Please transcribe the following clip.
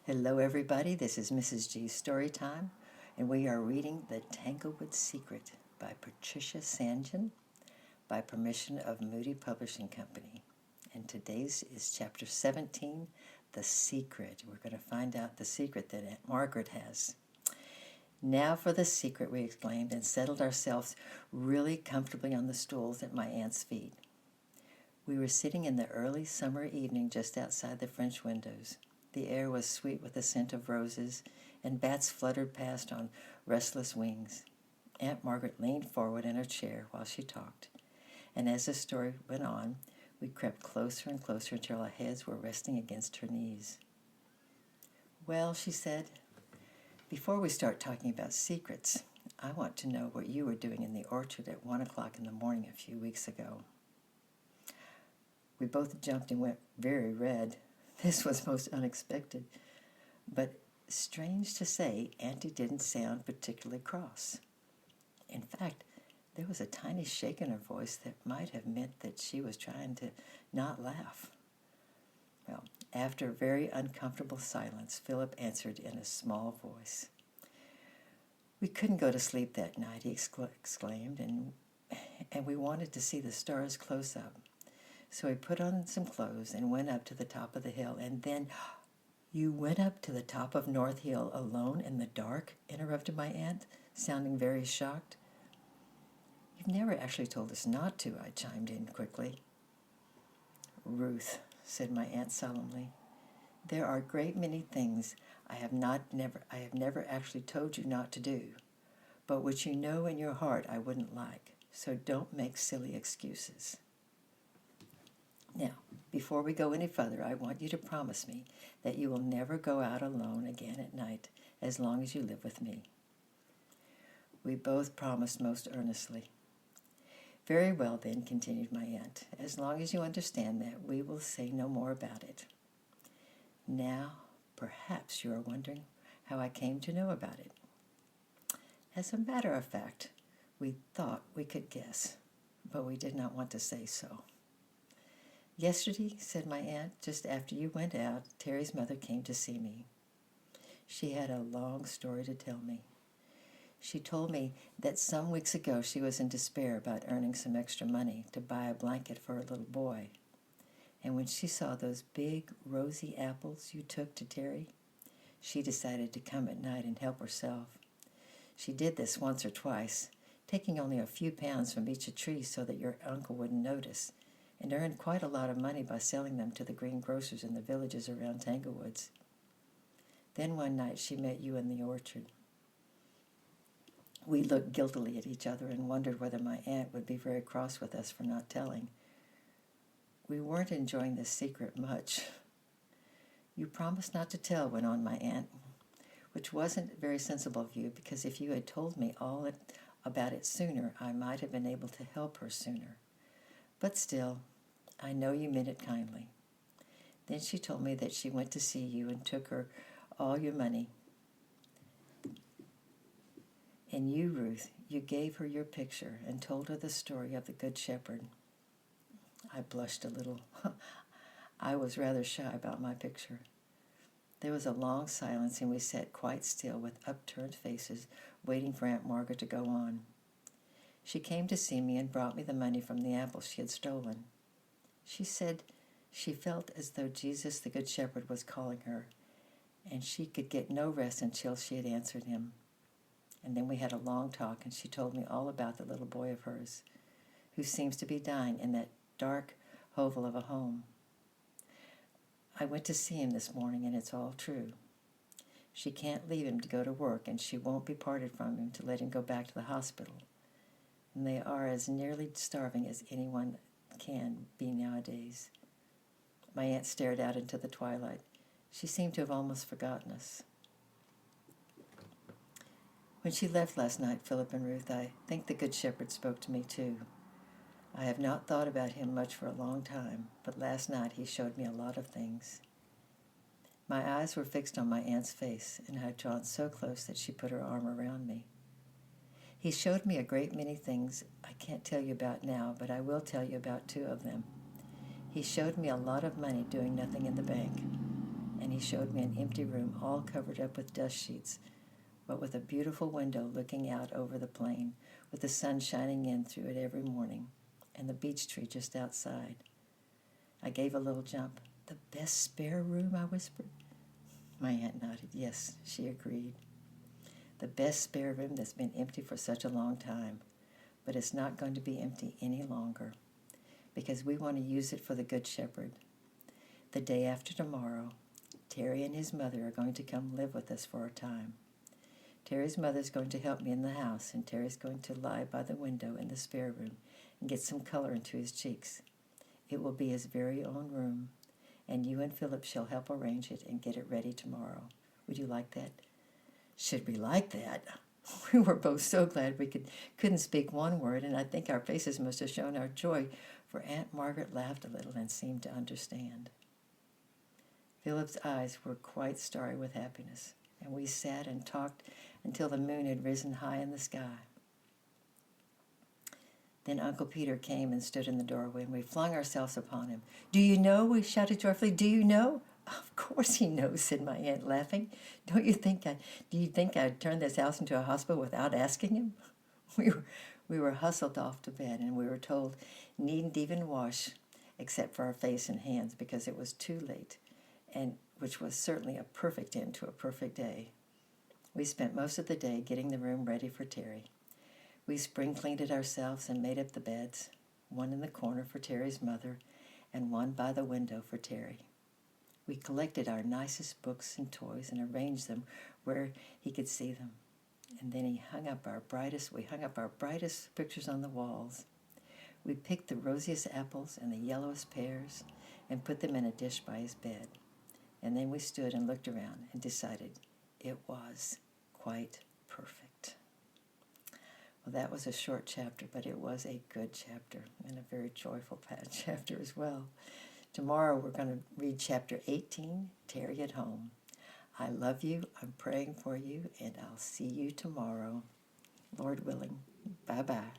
Hello, everybody. This is Mrs. G's Story Time, and we are reading The Tanglewood Secret by Patricia Sanjan by permission of Moody Publishing Company. And today's is Chapter 17, The Secret. We're going to find out the secret that Aunt Margaret has. Now for the secret, we exclaimed, and settled ourselves really comfortably on the stools at my aunt's feet. We were sitting in the early summer evening just outside the French windows. The air was sweet with the scent of roses, and bats fluttered past on restless wings. Aunt Margaret leaned forward in her chair while she talked, and as the story went on, we crept closer and closer until our heads were resting against her knees. "Well," she said, "before we start talking about secrets, I want to know what you were doing in the orchard at 1 o'clock in the morning a few weeks ago." We both jumped and went very red. This was most unexpected, but strange to say, Auntie didn't sound particularly cross. In fact, there was a tiny shake in her voice that might have meant that she was trying to not laugh. Well, after a very uncomfortable silence, Philip answered in a small voice. "We couldn't go to sleep that night," he exclaimed, and we wanted to see the stars close up. So he put on some clothes and went up to the top of the hill, and then— "You went up to the top of North Hill alone in the dark?" interrupted my aunt, sounding very shocked. "You've never actually told us not to," I chimed in quickly. "Ruth," said my aunt solemnly, "there are a great many things I have never actually told you not to do, but which you know in your heart I wouldn't like, so don't make silly excuses. Now, before we go any further, I want you to promise me that you will never go out alone again at night as long as you live with me." We both promised most earnestly. "Very well, then," continued my aunt. "As long as you understand that, we will say no more about it. Now, perhaps you are wondering how I came to know about it. As a matter of fact, we thought we could guess, but we did not want to say so. Yesterday," said my aunt, "just after you went out, Terry's mother came to see me. She had a long story to tell me. She told me that some weeks ago she was in despair about earning some extra money to buy a blanket for her little boy. And when she saw those big, rosy apples you took to Terry, she decided to come at night and help herself. She did this once or twice, taking only a few pounds from each tree so that your uncle wouldn't notice, and earned quite a lot of money by selling them to the greengrocers in the villages around Tanglewoods. Then one night she met you in the orchard. We looked guiltily at each other and wondered whether my aunt would be very cross with us for not telling. We weren't enjoying this secret much. You promised not to tell," went on my aunt, "which wasn't very sensible of you, because if you had told me all about it sooner, I might have been able to help her sooner. But still, I know you meant it kindly." Then she told me that she went to see you and took her all your money. And you, Ruth, you gave her your picture and told her the story of the Good Shepherd. I blushed a little. I was rather shy about my picture. There was a long silence, and we sat quite still with upturned faces, waiting for Aunt Margaret to go on. She came to see me and brought me the money from the apples she had stolen. She said she felt as though Jesus the Good Shepherd was calling her, and she could get no rest until she had answered him. And then we had a long talk, and she told me all about the little boy of hers, who seems to be dying in that dark hovel of a home. I went to see him this morning, and it's all true. She can't leave him to go to work, and she won't be parted from him to let him go back to the hospital. And they are as nearly starving as anyone can be nowadays." My aunt stared out into the twilight. She seemed to have almost forgotten us. "When she left last night, Philip and Ruth, I think the Good Shepherd spoke to me too. I have not thought about him much for a long time, but last night he showed me a lot of things." My eyes were fixed on my aunt's face, and I had drawn so close that she put her arm around me. "He showed me a great many things I can't tell you about now, but I will tell you about two of them. He showed me a lot of money doing nothing in the bank. and he showed me an empty room all covered up with dust sheets, but with a beautiful window looking out over the plain, with the sun shining in through it every morning, and the beech tree just outside. I gave a little jump. "The best spare room?" I whispered. My aunt nodded. "Yes," she agreed. "The best spare room that's been empty for such a long time. But it's not going to be empty any longer, because we want to use it for the Good Shepherd. The day after tomorrow, Terry and his mother are going to come live with us for a time. Terry's mother's going to help me in the house, and Terry's going to lie by the window in the spare room and get some color into his cheeks. It will be his very own room, and you and Philip shall help arrange it and get it ready tomorrow. Would you like that?" Should we like that? We were both so glad we couldn't speak one word, and I think our faces must have shown our joy, for Aunt Margaret laughed a little and seemed to understand. Philip's eyes were quite starry with happiness, and we sat and talked until the moon had risen high in the sky. Then Uncle Peter came and stood in the doorway, and we flung ourselves upon him. "Do you know?" we shouted joyfully. "Do you know?" "Of course he knows," said my aunt, laughing. Do you think I'd turn this house into a hospital without asking him?" We were hustled off to bed, and we were told needn't even wash except for our face and hands because it was too late, and which was certainly a perfect end to a perfect day. We spent most of the day getting the room ready for Terry. We spring cleaned it ourselves and made up the beds, one in the corner for Terry's mother and one by the window for Terry. We collected our nicest books and toys and arranged them where he could see them. And then we hung up our brightest pictures on the walls. We picked the rosiest apples and the yellowest pears and put them in a dish by his bed. And then we stood and looked around and decided it was quite perfect. Well, that was a short chapter, but it was a good chapter and a very joyful chapter as well. Tomorrow we're going to read chapter 18, Terry at Home. I love you, I'm praying for you, and I'll see you tomorrow, Lord willing. Bye-bye.